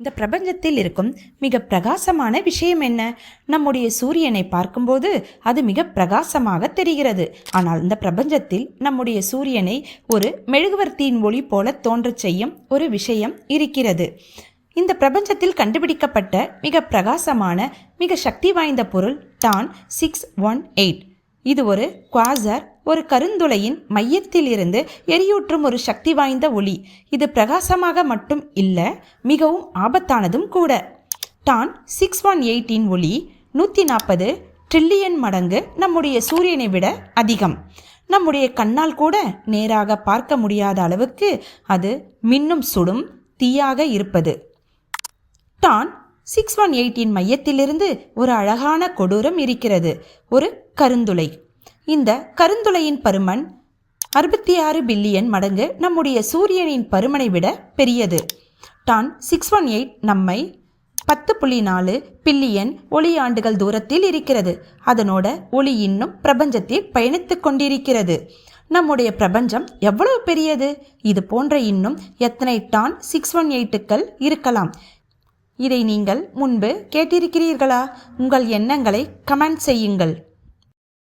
இந்த பிரபஞ்சத்தில் இருக்கும் மிக பிரகாசமான விஷயம் என்ன? நம்முடைய சூரியனை பார்க்கும்போது அது மிக பிரகாசமாக தெரிகிறது. ஆனால் இந்த பிரபஞ்சத்தில் நம்முடைய சூரியனை ஒரு மெழுகுவர்த்தியின் ஒளி போல தோன்றச் செய்யும் ஒரு விஷயம் இருக்கிறது. இந்த பிரபஞ்சத்தில் கண்டுபிடிக்கப்பட்ட மிக பிரகாசமான மிக சக்தி வாய்ந்த பொருள் டான் 618. இது ஒரு குவாசர், ஒரு கருந்துளையின் மையத்தில் இருந்து எரியூற்றும் ஒரு சக்தி வாய்ந்த ஒளி. இது பிரகாசமாக மட்டும் இல்லை, மிகவும் ஆபத்தானதும் கூட. டான் 618 ஒளி 140 ட்ரில்லியன் மடங்கு நம்முடைய சூரியனை விட அதிகம். நம்முடைய கண்ணால் கூட நேராக பார்க்க முடியாத அளவுக்கு அது மின்னும் சுடும் தீயாக இருப்பது. டான் 618 மையத்திலிருந்து ஒரு அழகான கொடூரம் இருக்கிறது, ஒரு கருந்துளை. இந்த கருந்துளையின் பருமன் 66 பில்லியன் மடங்கு நம்முடைய சூரியனின் பருமனை விட பெரியது. டான் 618 நம்மை 10.4 பில்லியன் ஒளி ஆண்டுகள் தூரத்தில் இருக்கிறது. அதனோட ஒளி இன்னும் பிரபஞ்சத்தில் பயணித்து கொண்டிருக்கிறது. நம்முடைய பிரபஞ்சம் எவ்வளவு பெரியது? இது போன்ற இன்னும் எத்தனை டான் 618கள் இருக்கலாம்? இதை நீங்கள் முன்பு கேட்டிருக்கிறீர்களா? உங்கள் எண்ணங்களை கமெண்ட் செய்யுங்கள்.